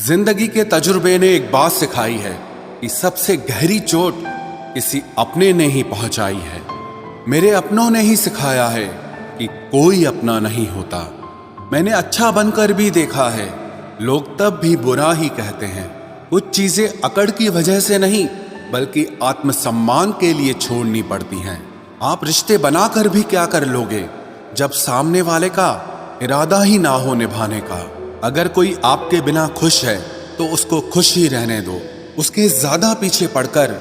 जिंदगी के तजुर्बे ने एक बात सिखाई है कि सबसे गहरी चोट किसी अपने ने ही पहुंचाई है। मेरे अपनों ने ही सिखाया है कि कोई अपना नहीं होता। मैंने अच्छा बनकर भी देखा है, लोग तब भी बुरा ही कहते हैं। कुछ चीजें अकड़ की वजह से नहीं बल्कि आत्मसम्मान के लिए छोड़नी पड़ती हैं। आप रिश्ते बनाकर भी क्या कर लोगे जब सामने वाले का इरादा ही ना हो निभाने का। अगर कोई आपके बिना खुश है तो उसको खुश ही रहने दो। उसके ज्यादा पीछे पड़कर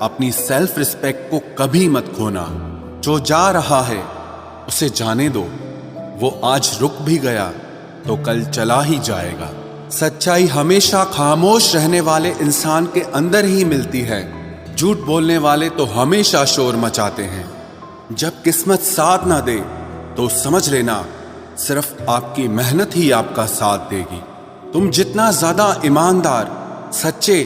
अपनी सेल्फ रिस्पेक्ट को कभी मत खोना। जो जा रहा है उसे जाने दो, वो आज रुक भी गया तो कल चला ही जाएगा। सच्चाई हमेशा खामोश रहने वाले इंसान के अंदर ही मिलती है। झूठ बोलने वाले तो हमेशा शोर मचाते हैं। जब किस्मत साथ ना दे तो समझ लेना सिर्फ आपकी मेहनत ही आपका साथ देगी। तुम जितना ज्यादा ईमानदार, सच्चे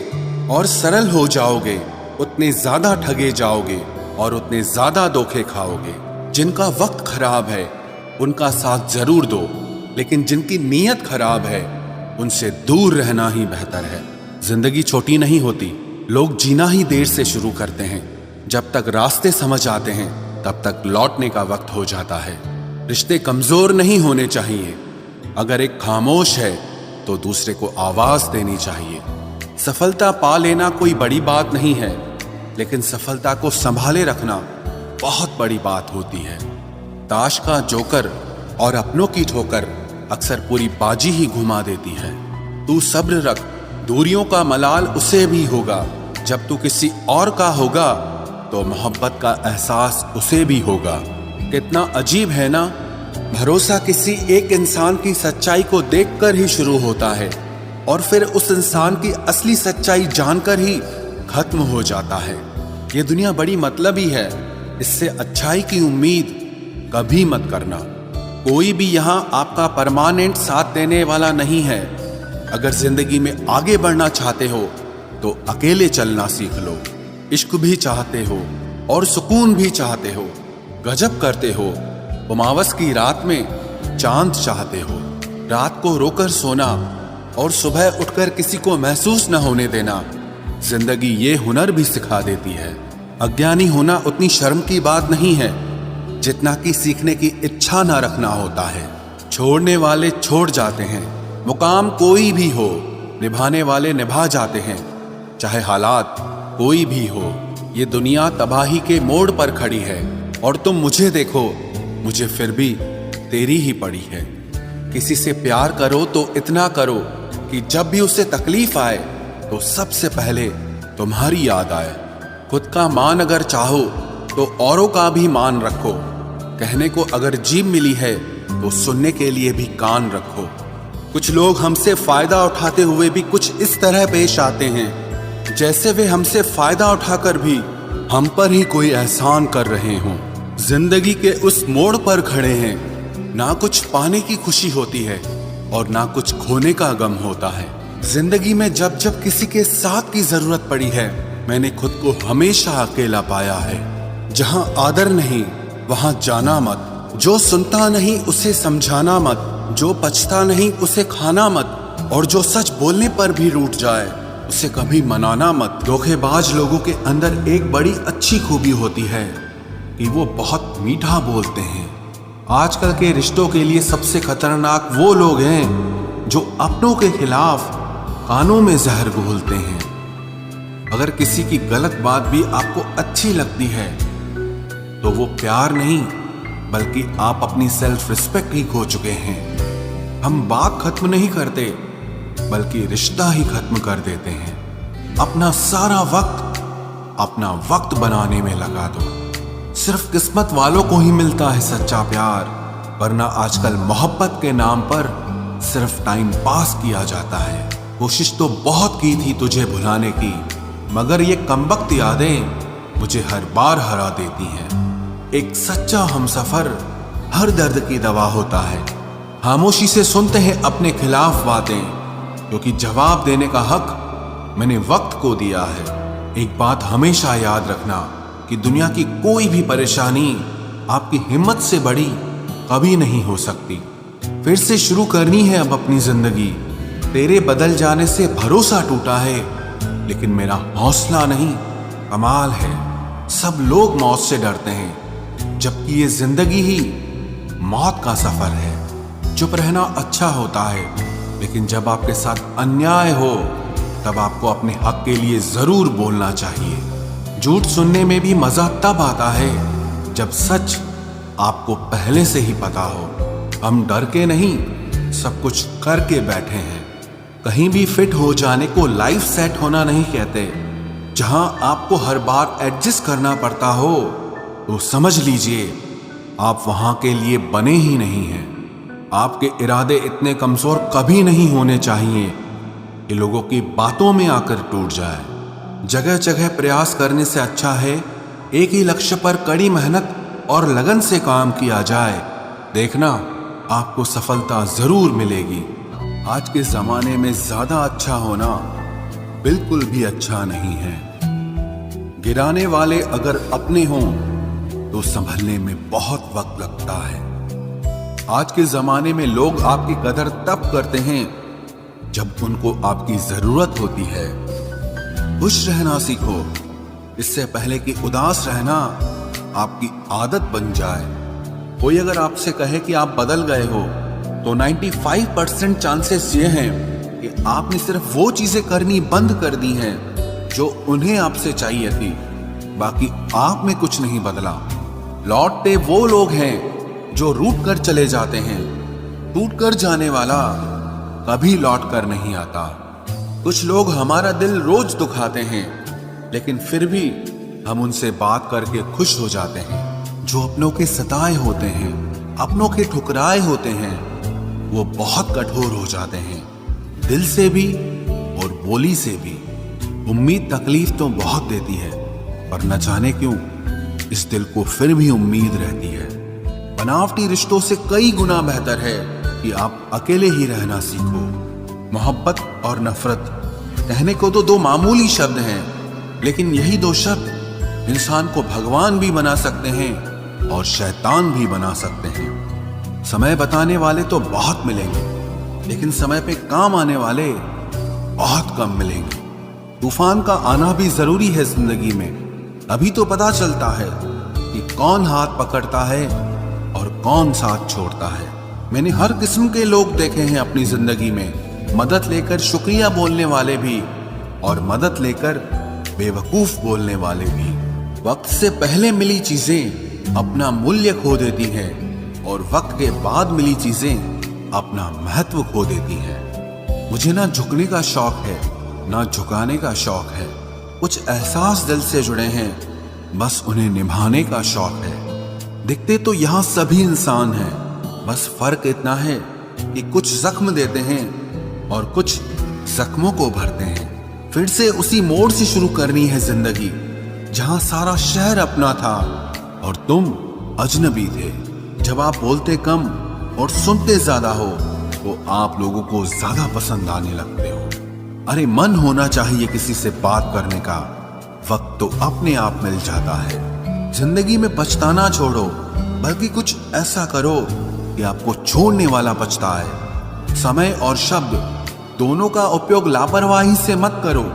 और सरल हो जाओगे उतने ज्यादा ठगे जाओगे और उतने ज्यादा धोखे खाओगे। जिनका वक्त खराब है उनका साथ जरूर दो, लेकिन जिनकी नीयत खराब है उनसे दूर रहना ही बेहतर है। जिंदगी छोटी नहीं होती, लोग जीना ही देर से शुरू करते हैं। जब तक रास्ते समझ आते हैं तब तक लौटने का वक्त हो जाता है। रिश्ते कमजोर नहीं होने चाहिए। अगर एक खामोश है तो दूसरे को आवाज देनी चाहिए। सफलता पा लेना कोई बड़ी बात नहीं है, लेकिन सफलता को संभाले रखना बहुत बड़ी बात होती है। ताश का जोकर और अपनों की ठोकर अक्सर पूरी बाजी ही घुमा देती है। तू सब्र रख, दूरियों का मलाल उसे भी होगा। जब तू किसी और का होगा तो मोहब्बत का एहसास उसे भी होगा। कितना अजीब है ना, भरोसा किसी एक इंसान की सच्चाई को देखकर ही शुरू होता है और फिर उस इंसान की असली सच्चाई जानकर ही खत्म हो जाता है। ये दुनिया बड़ी मतलबी है, इससे अच्छाई की उम्मीद कभी मत करना। कोई भी यहाँ आपका परमानेंट साथ देने वाला नहीं है। अगर जिंदगी में आगे बढ़ना चाहते हो तो अकेले चलना सीख लो। इश्क भी चाहते हो और सुकून भी चाहते हो, गजब करते हो। उमावस की रात में चांद चाहते हो। रात को रोकर सोना और सुबह उठकर किसी को महसूस न होने देना जिंदगी ये हुनर भी सिखा देती है। अज्ञानी होना उतनी शर्म की बात नहीं है जितना कि सीखने की इच्छा ना रखना होता है। छोड़ने वाले छोड़ जाते हैं, मुकाम कोई भी हो, निभाने वाले निभा जाते हैं। चाहे हालात कोई भी हो, ये दुनिया तबाही के मोड़ पर खड़ी है और तुम मुझे देखो, मुझे फिर भी तेरी ही पड़ी है। किसी से प्यार करो तो इतना करो कि जब भी उसे तकलीफ आए तो सबसे पहले तुम्हारी याद आए। खुद का मान अगर चाहो तो औरों का भी मान रखो। कहने को अगर जीभ मिली है तो सुनने के लिए भी कान रखो। कुछ लोग हमसे फायदा उठाते हुए भी कुछ इस तरह पेश आते हैं जैसे वे हमसे फायदा उठाकर भी हम पर ही कोई एहसान कर रहे हों। जिंदगी के उस मोड़ पर खड़े हैं, ना कुछ पाने की खुशी होती है और ना कुछ खोने का गम होता है। जिंदगी में जब जब किसी के साथ की जरूरत पड़ी है, मैंने खुद को हमेशा अकेला पाया है। जहां आदर नहीं वहां जाना मत। जो सुनता नहीं उसे समझाना मत। जो पछता नहीं उसे खाना मत। और जो सच बोलने पर भी रूठ जाए उसे कभी मनाना मत। धोखेबाज लोगों के अंदर एक बड़ी अच्छी खूबी होती है कि वो बहुत मीठा बोलते हैं। आजकल के रिश्तों के लिए सबसे खतरनाक वो लोग हैं जो अपनों के खिलाफ कानों में जहर घोलते हैं। अगर किसी की गलत बात भी आपको अच्छी लगती है तो वो प्यार नहीं बल्कि आप अपनी सेल्फ रिस्पेक्ट ही खो चुके हैं। हम बात खत्म नहीं करते बल्कि रिश्ता ही खत्म कर देते हैं। अपना सारा वक्त अपना वक्त बनाने में लगा दो। सिर्फ किस्मत वालों को ही मिलता है सच्चा प्यार, वरना आजकल मोहब्बत के नाम पर सिर्फ टाइम पास किया जाता है। कोशिश तो बहुत की थी तुझे भुलाने की, मगर ये कमबख्त यादें मुझे हर बार हरा देती हैं। एक सच्चा हमसफर हर दर्द की दवा होता है। खामोशी से सुनते हैं अपने खिलाफ बातें, क्योंकि जवाब देने का हक मैंने वक्त को दिया है। एक बात हमेशा याद रखना कि दुनिया की कोई भी परेशानी आपकी हिम्मत से बड़ी कभी नहीं हो सकती। फिर से शुरू करनी है अब अपनी जिंदगी, तेरे बदल जाने से भरोसा टूटा है, लेकिन मेरा हौसला नहीं। कमाल है, सब लोग मौत से डरते हैं, जबकि ये जिंदगी ही मौत का सफर है। चुप रहना अच्छा होता है, लेकिन जब आपके साथ अन्याय हो तब आपको अपने हक के लिए जरूर बोलना चाहिए। झूठ सुनने में भी मजा तब आता है जब सच आपको पहले से ही पता हो। हम डर के नहीं, सब कुछ करके बैठे हैं। कहीं भी फिट हो जाने को लाइफ सेट होना नहीं कहते। जहां आपको हर बार एडजस्ट करना पड़ता हो तो समझ लीजिए आप वहां के लिए बने ही नहीं हैं। आपके इरादे इतने कमजोर कभी नहीं होने चाहिए कि लोगों की बातों में आकर टूट जाए। जगह जगह प्रयास करने से अच्छा है एक ही लक्ष्य पर कड़ी मेहनत और लगन से काम किया जाए। देखना, आपको सफलता जरूर मिलेगी। आज के जमाने में ज्यादा अच्छा होना बिल्कुल भी अच्छा नहीं है। गिराने वाले अगर अपने हों तो संभलने में बहुत वक्त लगता है। आज के जमाने में लोग आपकी कदर तब करते हैं जब उनको आपकी जरूरत होती है। खुश रहना सीखो, इससे पहले कि उदास रहना आपकी आदत बन जाए। कोई अगर आपसे कहे कि आप बदल गए हो तो 95% चांसेस ये हैं कि आपने सिर्फ वो चीजें करनी बंद कर दी हैं जो उन्हें आपसे चाहिए थी। बाकी आप में कुछ नहीं बदला। लौटते वो लोग हैं जो रूठ कर चले जाते हैं। टूट कर जाने वाला कभी लौट कर नहीं आता। कुछ लोग हमारा दिल रोज दुखाते हैं, लेकिन फिर भी हम उनसे बात करके खुश हो जाते हैं। जो अपनों के सताए होते हैं, अपनों के ठुकराए होते हैं, वो बहुत कठोर हो जाते हैं, दिल से भी और बोली से भी। उम्मीद तकलीफ तो बहुत देती है, पर न जाने क्यों इस दिल को फिर भी उम्मीद रहती है। बनावटी रिश्तों से कई गुना बेहतर है कि आप अकेले ही रहना सीखो। मोहब्बत और नफरत कहने को तो दो मामूली शब्द हैं, लेकिन यही दो शब्द इंसान को भगवान भी बना सकते हैं और शैतान भी बना सकते हैं। समय बताने वाले तो बहुत मिलेंगे, लेकिन समय पे काम आने वाले बहुत कम मिलेंगे। तूफान का आना भी जरूरी है जिंदगी में, अभी तो पता चलता है कि कौन हाथ पकड़ता है और कौन साथ छोड़ता है। मैंने हर किस्म के लोग देखे हैं अपनी जिंदगी में, मदद लेकर शुक्रिया बोलने वाले भी और मदद लेकर बेवकूफ बोलने वाले भी। वक्त से पहले मिली चीजें अपना मूल्य खो देती हैं और वक्त के बाद मिली चीजें अपना महत्व खो देती हैं। मुझे ना झुकने का शौक है, ना झुकाने का शौक है। कुछ एहसास दिल से जुड़े हैं, बस उन्हें निभाने का शौक है। दिखते तो यहाँ सभी इंसान हैं, बस फर्क इतना है कि कुछ जख्म देते हैं और कुछ जख्मों को भरते हैं। फिर से उसी मोड़ से शुरू करनी है जिंदगी, जहां सारा शहर अपना था और तुम अजनबी थे। जब आप बोलते कम और सुनते ज्यादा हो तो आप लोगों को ज्यादा पसंद आने लगते हो। अरे मन होना चाहिए किसी से बात करने का, वक्त तो अपने आप मिल जाता है। जिंदगी में पछताना छोड़ो, बल्कि कुछ ऐसा करो कि आपको छोड़ने वाला पछताए। समय और शब्द दोनों का उपयोग लापरवाही से मत करो।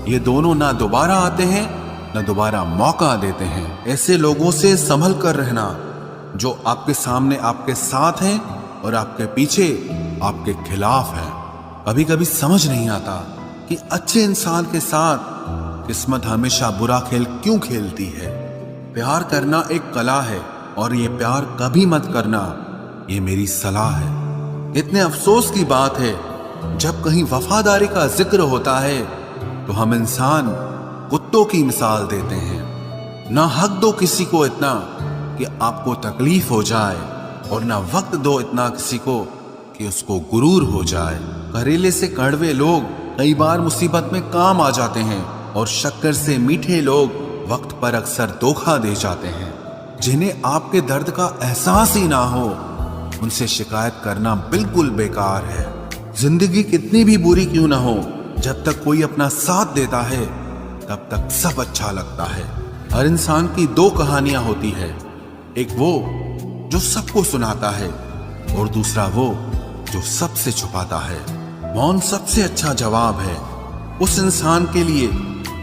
ये दोनों ना दोबारा आते हैं ना दोबारा मौका देते हैं। ऐसे लोगों से संभल कर रहना जो आपके सामने आपके साथ हैं और आपके पीछे आपके खिलाफ हैं। कभी कभी समझ नहीं आता कि अच्छे इंसान के साथ किस्मत हमेशा बुरा खेल क्यों खेलती है। प्यार करना एक कला है और ये प्यार कभी मत करना, ये मेरी सलाह है। इतने अफसोस की बात है जब कहीं वफादारी का जिक्र होता है तो हम इंसान कुत्तों की मिसाल देते हैं। ना हक दो किसी को इतना कि आपको तकलीफ हो जाए और ना वक्त दो इतना किसी को कि उसको गुरूर हो जाए। करेले से कड़वे लोग कई बार मुसीबत में काम आ जाते हैं और शक्कर से मीठे लोग वक्त पर अक्सर धोखा दे जाते हैं। जिन्हें आपके दर्द का एहसास ही ना हो उनसे शिकायत करना बिल्कुल बेकार है। जिंदगी कितनी भी बुरी क्यों ना हो, जब तक कोई अपना साथ देता है तब तक सब अच्छा लगता है। हर इंसान की दो कहानियां होती है, एक वो जो सबको सुनाता है और दूसरा वो जो सबसे छुपाता है। मौन सबसे अच्छा जवाब है उस इंसान के लिए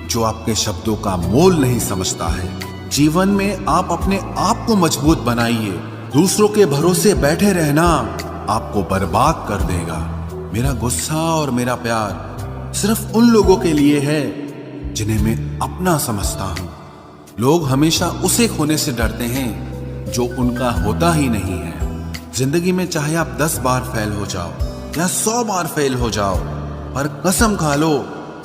जो आपके शब्दों का मोल नहीं समझता है। जीवन में आप अपने आप को मजबूत बनाइए। दूसरों के भरोसे बैठे रहना आपको बर्बाद कर देगा। मेरा गुस्सा और मेरा प्यार सिर्फ उन लोगों के लिए है जिन्हें मैं अपना समझता हूं। लोग हमेशा उसे खोने से डरते हैं जो उनका होता ही नहीं है। जिंदगी में चाहे आप 10 बार फेल हो जाओ या 100 बार फेल हो जाओ, पर कसम खा लो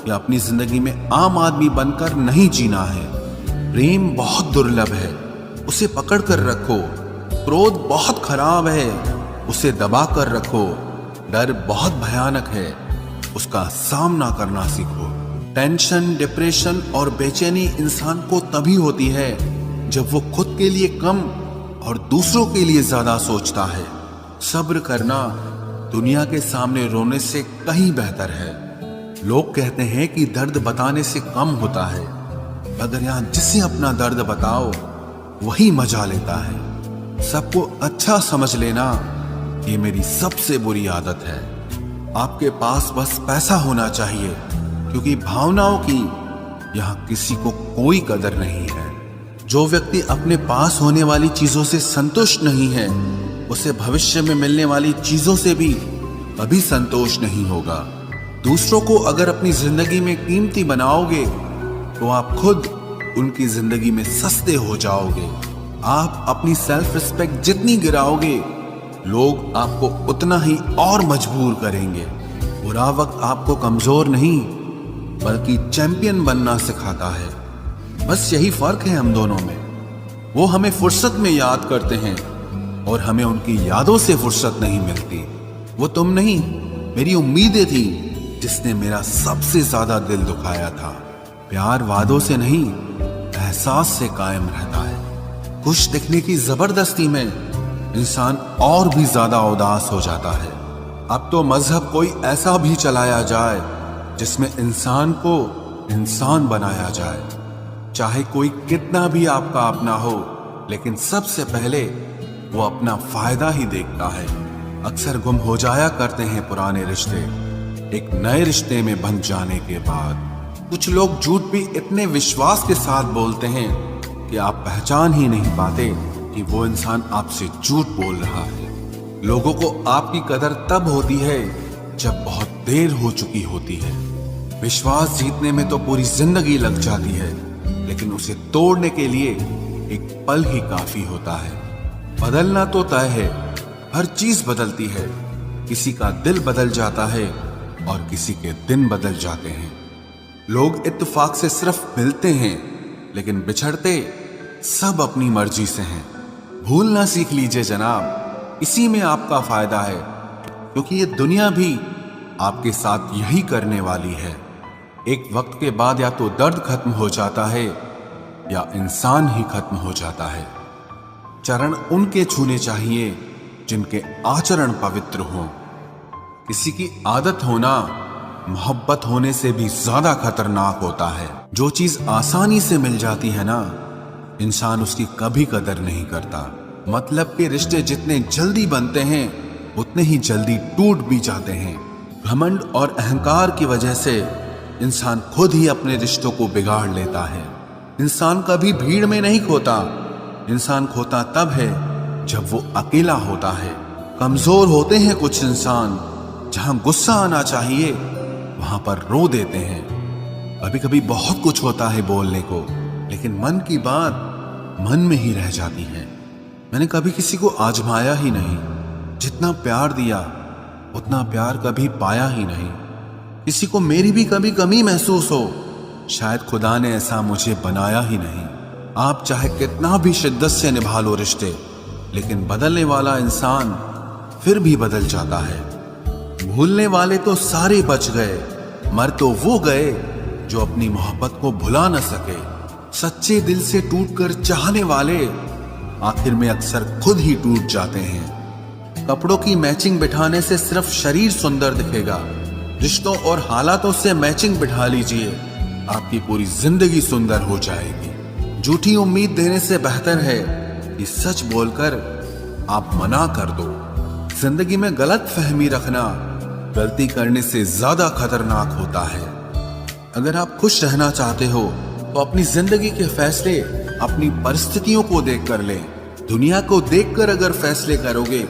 कि अपनी जिंदगी में आम आदमी बनकर नहीं जीना है। प्रेम बहुत दुर्लभ है, उसे पकड़ कर रखो। क्रोध बहुत खराब है, उसे दबा कर रखो। डर बहुत भयानक है, उसका सामना करना सीखो। टेंशन, डिप्रेशन और बेचैनी इंसान को तभी होती है जब वो खुद के लिए कम और दूसरों के लिए ज्यादा सोचता है। सब्र करना दुनिया के सामने रोने से कहीं बेहतर है। लोग कहते हैं कि दर्द बताने से कम होता है, मगर यहां जिसे अपना दर्द बताओ वही मजा लेता है। सबको अच्छा समझ लेना ये मेरी सबसे बुरी आदत है। आपके पास बस पैसा होना चाहिए, क्योंकि भावनाओं की यहां किसी को कोई कदर नहीं है। जो व्यक्ति अपने पास होने वाली चीजों से संतुष्ट नहीं है, उसे भविष्य में मिलने वाली चीजों से भी कभी संतोष नहीं होगा। दूसरों को अगर अपनी जिंदगी में कीमती बनाओगे तो आप खुद उनकी जिंदगी में सस्ते हो जाओगे। आप अपनी सेल्फ रिस्पेक्ट जितनी गिराओगे, लोग आपको उतना ही और मजबूर करेंगे। बुरा वक्त आपको कमजोर नहीं बल्कि चैंपियन बनना सिखाता है। बस यही फर्क है हम दोनों में। वो हमें फुर्सत में याद करते हैं और हमें उनकी यादों से फुर्सत नहीं मिलती। वो तुम नहीं, मेरी उम्मीदें थी जिसने मेरा सबसे ज्यादा दिल दुखाया था। प्यार वादों से नहीं, एहसास से कायम रहता है। खुश दिखने की जबरदस्ती में इंसान और भी ज्यादा उदास हो जाता है। अब तो मजहब कोई ऐसा भी चलाया जाए जिसमें इंसान को इंसान बनाया जाए। चाहे कोई कितना भी आपका अपना हो, लेकिन सबसे पहले वो अपना फायदा ही देखता है। अक्सर गुम हो जाया करते हैं पुराने रिश्ते एक नए रिश्ते में बन जाने के बाद। कुछ लोग झूठ भी इतने विश्वास के साथ बोलते हैं कि आप पहचान ही नहीं पाते कि वो इंसान आपसे झूठ बोल रहा है। लोगों को आपकी कदर तब होती है जब बहुत देर हो चुकी होती है। विश्वास जीतने में तो पूरी जिंदगी लग जाती है, लेकिन उसे तोड़ने के लिए एक पल ही काफी होता है। बदलना तो तय है, हर चीज बदलती है। किसी का दिल बदल जाता है और किसी के दिन बदल जाते हैं। लोग इत्तेफाक से सिर्फ मिलते हैं, लेकिन बिछड़ते सब अपनी मर्जी से हैं। भूलना सीख लीजिए जनाब, इसी में आपका फायदा है, क्योंकि ये दुनिया भी आपके साथ यही करने वाली है। एक वक्त के बाद या तो दर्द खत्म हो जाता है या इंसान ही खत्म हो जाता है। चरण उनके छूने चाहिए जिनके आचरण पवित्र हों। किसी की आदत होना मोहब्बत होने से भी ज्यादा खतरनाक होता है। जो चीज आसानी से मिल जाती है ना, इंसान उसकी कभी कदर नहीं करता। मतलब के रिश्ते जितने जल्दी बनते हैं उतने ही जल्दी टूट भी जाते हैं। घमंड और अहंकार की वजह से इंसान खुद ही अपने रिश्तों को बिगाड़ लेता है। इंसान कभी भीड़ में नहीं खोता, इंसान खोता तब है जब वो अकेला होता है। कमजोर होते हैं कुछ इंसान, जहां गुस्सा आना चाहिए वहां पर रो देते हैं। कभी कभी बहुत कुछ होता है बोलने को, लेकिन मन की बात मन में ही रह जाती है। मैंने कभी किसी को आजमाया ही नहीं। जितना प्यार दिया उतना प्यार कभी पाया ही नहीं। किसी को मेरी भी कभी कमी महसूस हो, शायद खुदा ने ऐसा मुझे बनाया ही नहीं। आप चाहे कितना भी शिद्दत से निभा लो रिश्ते, लेकिन बदलने वाला इंसान फिर भी बदल जाता है। भूलने वाले तो सारे बच गए, मर तो वो गए जो अपनी मोहब्बत को भुला न सके। सच्चे दिल से टूटकर चाहने वाले आखिर में अक्सर खुद ही टूट जाते हैं। कपड़ों की मैचिंग बिठाने से सिर्फ शरीर सुंदर दिखेगा। रिश्तों और हालातों से मैचिंग बिठा लीजिए, आपकी पूरी जिंदगी सुंदर हो जाएगी। झूठी उम्मीद देने से बेहतर है कि सच बोलकर आप मना कर दो। जिंदगी में गलत फहमी रखना गलती करने से ज्यादा खतरनाक होता है। अगर आप खुश रहना चाहते हो तो अपनी जिंदगी के फैसले अपनी परिस्थितियों को देखकर लें। दुनिया को देखकर अगर फैसले करोगे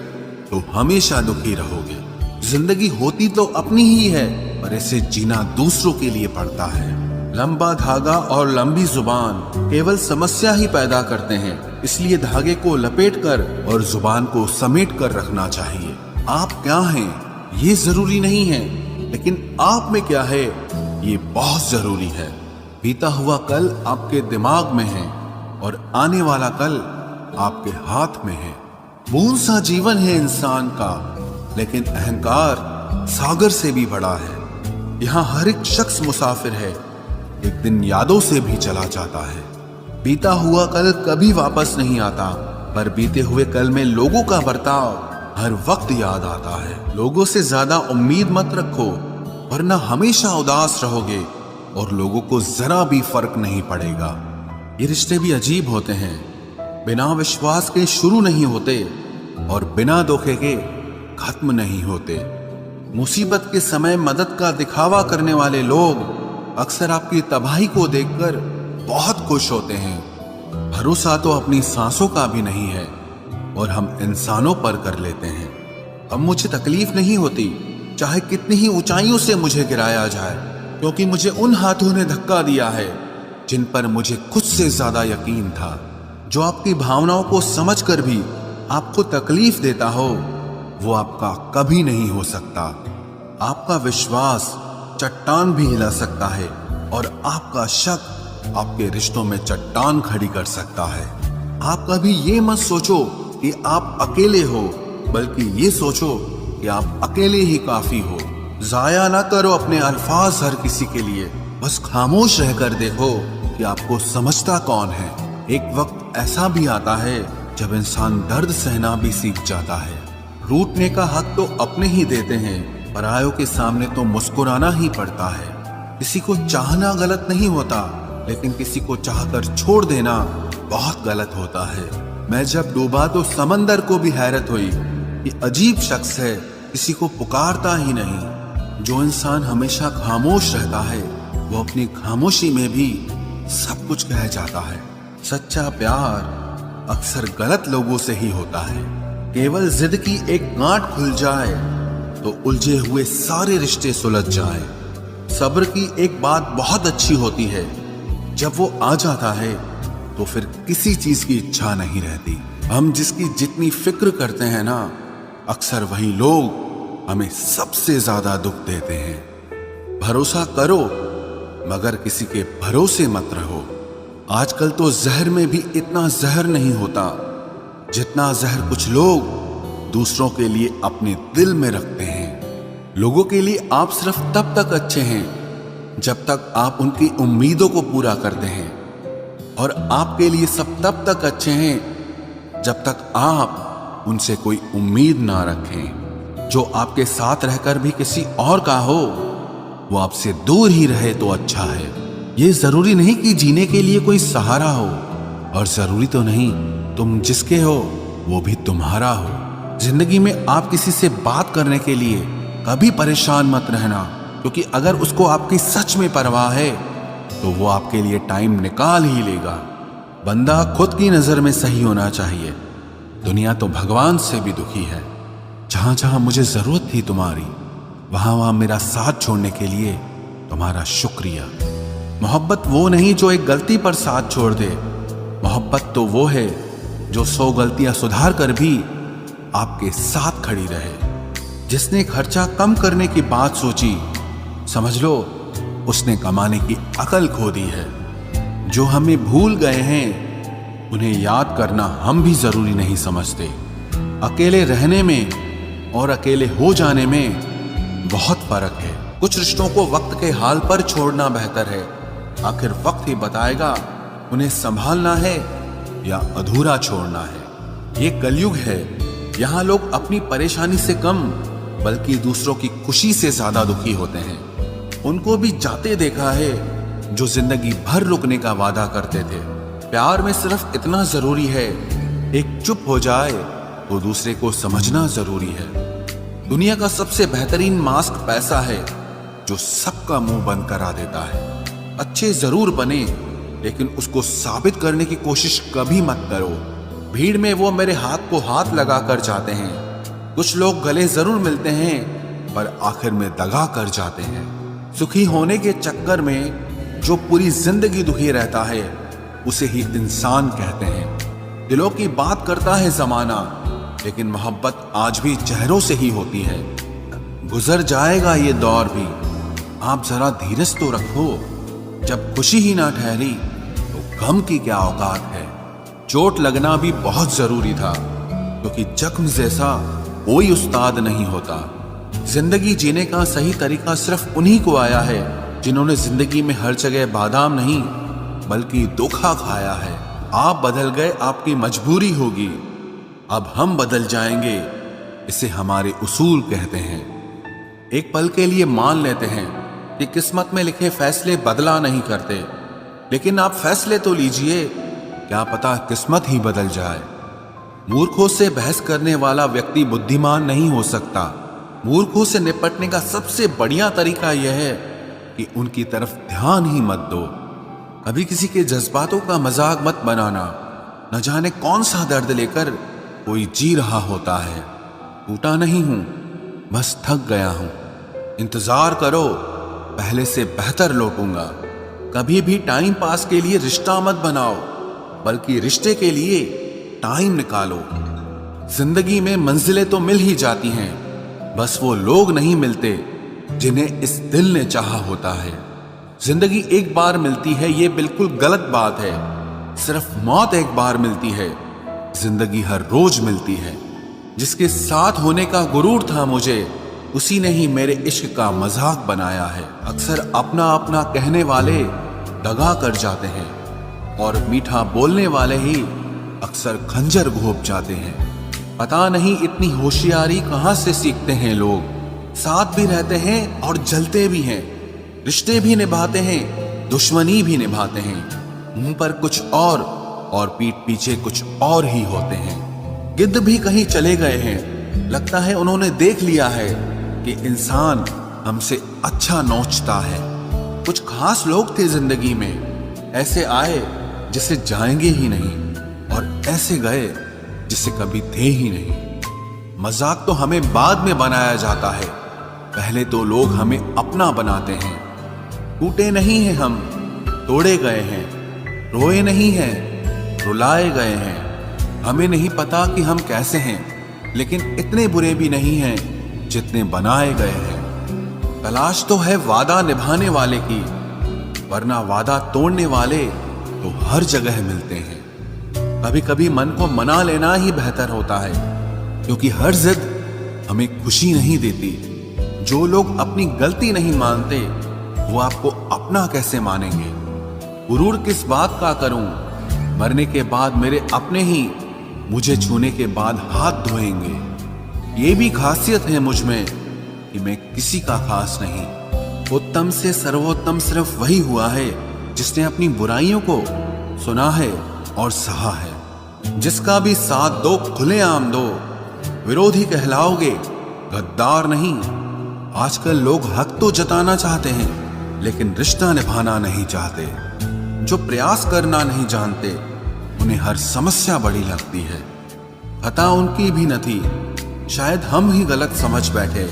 तो हमेशा दुखी रहोगे। जिंदगी होती तो अपनी ही है, पर इसे जीना दूसरों के लिए पड़ता है। लंबा धागा और लंबी जुबान केवल समस्या ही पैदा करते हैं, इसलिए धागे को लपेटकर और जुबान को समेट कर रखना चाहिए। आप क्या हैं ये जरूरी नहीं है, लेकिन आप में क्या है ये बहुत जरूरी है। बीता हुआ कल आपके दिमाग में है और आने वाला कल आपके हाथ में है। बूंद सा जीवन है इंसान का, लेकिन अहंकार सागर से भी बड़ा है। यहाँ हर एक शख्स मुसाफिर है, एक दिन यादों से भी चला जाता है। बीता हुआ कल कभी वापस नहीं आता, पर बीते हुए कल में लोगों का बर्ताव हर वक्त याद आता है। लोगों से ज्यादा उम्मीद मत रखो, वरना हमेशा उदास रहोगे और लोगों को जरा भी फर्क नहीं पड़ेगा। ये रिश्ते भी अजीब होते हैं, बिना विश्वास के शुरू नहीं होते और बिना धोखे के खत्म नहीं होते। मुसीबत के समय मदद का दिखावा करने वाले लोग अक्सर आपकी तबाही को देखकर बहुत खुश होते हैं। भरोसा तो अपनी सांसों का भी नहीं है और हम इंसानों पर कर लेते हैं। अब मुझे तकलीफ नहीं होती, चाहे कितनी ही ऊंचाइयों से मुझे गिराया जाए, क्योंकि मुझे उन हाथों ने धक्का दिया है जिन पर मुझे खुद से ज्यादा यकीन था। जो आपकी भावनाओं को समझकर भी आपको तकलीफ देता हो, वो आपका कभी नहीं हो सकता। आपका विश्वास चट्टान भी हिला सकता है और आपका शक आपके रिश्तों में चट्टान खड़ी कर सकता है। आप कभी ये मत सोचो कि आप अकेले हो, बल्कि ये सोचो कि आप अकेले ही काफी हो। जाया ना करो अपने अल्फाज हर किसी के लिए, बस खामोश रहकर देखो कि आपको समझता कौन है। एक वक्त ऐसा भी आता है जब इंसान दर्द सहना भी सीख जाता है। रूठने का हक तो अपने ही देते हैं, परायों के सामने तो मुस्कुराना ही पड़ता है। किसी को चाहना गलत नहीं होता, लेकिन किसी को चाहकर छोड़ देना बहुत गलत होता है। मैं जब डूबा तो समंदर को भी हैरत हुई कि अजीब शख्स है, किसी को पुकारता ही नहीं। जो इंसान हमेशा खामोश रहता है, वो अपनी खामोशी में भी सब कुछ कह जाता है। सच्चा प्यार अक्सर गलत लोगों से ही होता है। केवल जिद की एक गांठ खुल जाए तो उलझे हुए सारे रिश्ते सुलझ जाए। सब्र की एक बात बहुत अच्छी होती है, जब वो आ जाता है तो फिर किसी चीज की इच्छा नहीं रहती। हम जिसकी जितनी फिक्र करते हैं ना, अक्सर वही लोग हमें सबसे ज्यादा दुख देते हैं। भरोसा करो, मगर किसी के भरोसे मत रहो। आजकल तो जहर में भी इतना जहर नहीं होता जितना जहर कुछ लोग दूसरों के लिए अपने दिल में रखते हैं। लोगों के लिए आप सिर्फ तब तक अच्छे हैं जब तक आप उनकी उम्मीदों को पूरा करते हैं, और आपके लिए सब तब तक अच्छे हैं जब तक आप उनसे कोई उम्मीद ना रखें। जो आपके साथ रहकर भी किसी और का हो, वो आपसे दूर ही रहे तो अच्छा है। ये जरूरी नहीं कि जीने के लिए कोई सहारा हो, और जरूरी तो नहीं तुम जिसके हो वो भी तुम्हारा हो। जिंदगी में आप किसी से बात करने के लिए कभी परेशान मत रहना, क्योंकि अगर उसको आपकी सच में परवाह है तो वो आपके लिए टाइम निकाल ही लेगा। बंदा खुद की नजर में सही होना चाहिए। दुनिया तो भगवान से भी दुखी है। जहां जहां मुझे जरूरत थी तुम्हारी, वहां वहां मेरा साथ छोड़ने के लिए तुम्हारा शुक्रिया। मोहब्बत वो नहीं जो एक गलती पर साथ छोड़ दे। मोहब्बत तो वो है जो 100 गलतियां सुधार कर भी आपके साथ खड़ी रहे। जिसने खर्चा कम करने की बात सोची, समझ लो उसने कमाने की अकल खो दी है। जो हमें भूल गए हैं, उन्हें याद करना हम भी जरूरी नहीं समझते। अकेले रहने में और अकेले हो जाने में बहुत फर्क है। कुछ रिश्तों को वक्त के हाल पर छोड़ना बेहतर है। आखिर वक्त ही बताएगा उन्हें संभालना है या अधूरा छोड़ना है। ये कलयुग है, यहाँ लोग अपनी परेशानी से कम बल्कि दूसरों की खुशी से ज्यादा दुखी होते हैं। उनको भी जाते देखा है जो जिंदगी भर रुकने का वादा करते थे। प्यार में सिर्फ इतना जरूरी है, एक चुप हो जाए तो दूसरे को समझना जरूरी है। दुनिया का सबसे बेहतरीन मास्क पैसा है, जो सबका मुंह बंद करा देता है। अच्छे जरूर बने, लेकिन उसको साबित करने की कोशिश कभी मत करो। भीड़ में वो मेरे हाथ को हाथ लगा कर जाते हैं। कुछ लोग गले जरूर मिलते हैं, पर आखिर में दगा कर जाते हैं। सुखी होने के चक्कर में जो पूरी जिंदगी दुखी रहता है, उसे ही इंसान कहते हैं। दिलों की बात करता है जमाना, लेकिन मोहब्बत आज भी चेहरों से ही होती है। गुजर जाएगा ये दौर भी, आप जरा धीरज तो रखो। जब खुशी ही ना ठहरी तो गम की क्या औकात है। चोट लगना भी बहुत जरूरी था, क्योंकि जख्म जैसा कोई उस्ताद नहीं होता। जिंदगी जीने का सही तरीका सिर्फ उन्हीं को आया है, जिन्होंने जिंदगी में हर जगह बादाम नहीं बल्कि धोखा खाया है। आप बदल गए, आपकी मजबूरी होगी, अब हम बदल जाएंगे, इसे हमारे उसूल कहते हैं। एक पल के लिए मान लेते हैं कि किस्मत में लिखे फैसले बदला नहीं करते, लेकिन आप फैसले तो लीजिए, क्या पता किस्मत ही बदल जाए। मूर्खों से बहस करने वाला व्यक्ति बुद्धिमान नहीं हो सकता। मूर्खों से निपटने का सबसे बढ़िया तरीका यह है कि उनकी तरफ ध्यान ही मत दो। कभी किसी के जज्बातों का मजाक मत बनाना। न जाने कौन सा दर्द लेकर कोई जी रहा होता है। टूटा नहीं हूं, बस थक गया हूं। इंतजार करो, पहले से बेहतर लौटूंगा। कभी भी टाइम पास के लिए रिश्ता मत बनाओ, बल्कि रिश्ते के लिए टाइम निकालो। जिंदगी में मंजिलें तो मिल ही जाती हैं, बस वो लोग नहीं मिलते जिन्हें इस दिल ने चाहा होता है। जिंदगी एक बार मिलती है, ये बिल्कुल गलत बात है। सिर्फ मौत एक बार मिलती है, जिंदगी हर रोज मिलती है। जिसके साथ होने का गुरूर था मुझे, उसी ने ही मेरे इश्क का मजाक बनाया है। अक्सर अपना अपना कहने वाले दगा कर जाते हैं, और मीठा बोलने वाले ही अक्सर खंजर घोंप जाते हैं। पता नहीं इतनी होशियारी कहां से सीखते हैं लोग। साथ भी रहते हैं और जलते भी हैं, रिश्ते भी निभाते हैं, दुश्मनी भी निभाते हैं। मुंह पर कुछ और पीठ पीछे कुछ और ही होते हैं। गिद्ध भी कहीं चले गए हैं, लगता है उन्होंने देख लिया है कि इंसान हमसे अच्छा नोचता है। कुछ खास लोग थे जिंदगी में, ऐसे आए जिसे जाएंगे ही नहीं, और ऐसे गए जिसे कभी थे ही नहीं। मजाक तो हमें बाद में बनाया जाता है, पहले तो लोग हमें अपना बनाते हैं। टूटे नहीं हैं हम, तोड़े गए हैं। रोए नहीं हैं, रुलाए गए हैं। हमें नहीं पता कि हम कैसे हैं, लेकिन इतने बुरे भी नहीं हैं जितने बनाए गए हैं। तलाश तो है वादा निभाने वाले की, वरना वादा तोड़ने वाले तो हर जगह मिलते हैं। कभी कभी मन को मना लेना ही बेहतर होता है, क्योंकि हर जिद हमें खुशी नहीं देती। जो लोग अपनी गलती नहीं मानते, वो आपको अपना कैसे मानेंगे। गुरूर किस बात का करूं, मरने के बाद मेरे अपने ही मुझे छूने के बाद हाथ धोएंगे। ये भी खासियत है मुझ में कि मैं किसी का खास नहीं। उत्तम से सर्वोत्तम सिर्फ वही हुआ है जिसने अपनी बुराइयों को सुना है और सहा है। जिसका भी साथ दो खुलेआम दो, विरोधी कहलाओगे, गद्दार नहीं। आजकल लोग हक तो जताना चाहते हैं, लेकिन रिश्ता निभाना नहीं चाहते। जो प्रयास करना नहीं जानते, उन्हें हर समस्या बड़ी लगती है। खता उनकी भी न थी, शायद हम ही गलत समझ बैठे।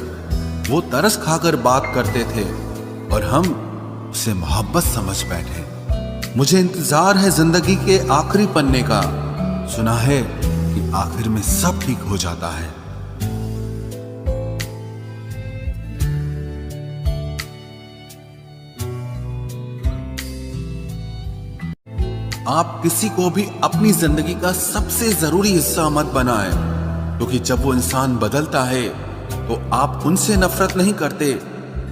वो तरस खाकर बात करते थे और हम उसे मोहब्बत समझ बैठे। मुझे इंतजार है जिंदगी के आखिरी पन्ने का। सुना है कि आखिर में सब ठीक हो जाता है। आप किसी को भी अपनी जिंदगी का सबसे जरूरी हिस्सा मत बनाएं, क्योंकि जब वो इंसान बदलता है तो आप उनसे नफरत नहीं करते,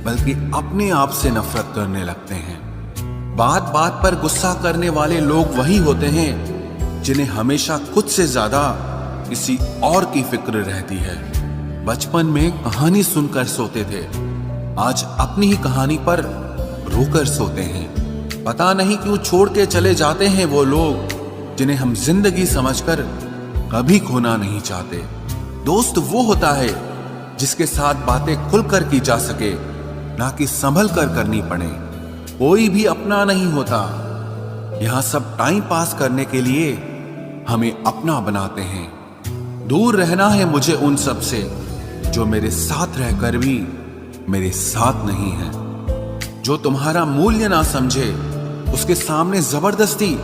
बल्कि अपने आप से नफरत करने लगते हैं। बात बात पर गुस्सा करने वाले लोग वही होते हैं जिन्हें हमेशा खुद से ज्यादा किसी और की फिक्र रहती है। बचपन में कहानी सुनकर सोते थे, आज अपनी ही कहानी पर रोकर सोते हैं। पता नहीं क्यों छोड़ के चले जाते हैं वो लोग जिन्हें हम जिंदगी समझकर कभी खोना नहीं चाहते। दोस्त वो होता है जिसके साथ बातें खुलकर की जा सके, ना कि संभल कर करनी पड़े। कोई भी अपना नहीं होता। यहां सब टाइम पास करने के लिए हमें अपना बनाते हैं। दूर रहना है मुझे उन सब से जो मेरे साथ रहकर भी मेरे साथ नहीं है। जो तुम्हारा मूल्य ना समझे, उसके सामने जबरदस्ती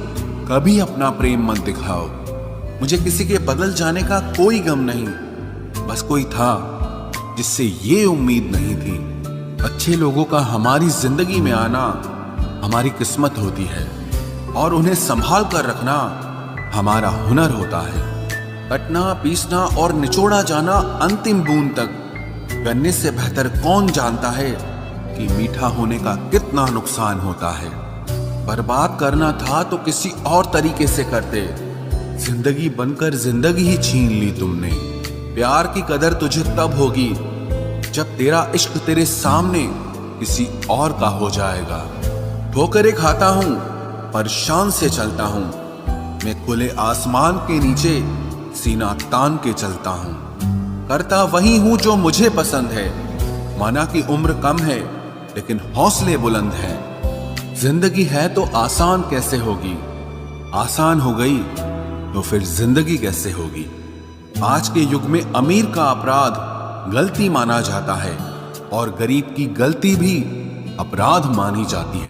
कभी अपना प्रेम मत दिखाओ। मुझे किसी के बदल जाने का कोई गम नहीं, बस कोई था जिससे ये उम्मीद नहीं थी। अच्छे लोगों का हमारी जिंदगी में आना हमारी किस्मत होती है, और उन्हें संभाल कर रखना हमारा हुनर होता है। कटना, पीसना और निचोड़ा जाना अंतिम बूंद तक करने से बेहतर कौन जानता है कि मीठा होने का कितना नुकसान होता है। बर्बाद करना था तो किसी और तरीके से करते। जिंदगी बनकर जिंदगी ही छीन ली तुमने। प्यार की कदर तुझे तब होगी जब तेरा इश्क तेरे सामने किसी और का हो जाएगा। ठोकरें खाता हूं पर शान से चलता हूं। मैं खुले आसमान के नीचे सीना तान के चलता हूं। करता वही हूं जो मुझे पसंद है। माना कि उम्र कम है लेकिन हौसले बुलंद हैं। जिंदगी है तो आसान कैसे होगी? आसान हो गई तो फिर जिंदगी कैसे होगी? आज के युग में अमीर का अपराध गलती माना जाता है और गरीब की गलती भी अपराध मानी जाती है।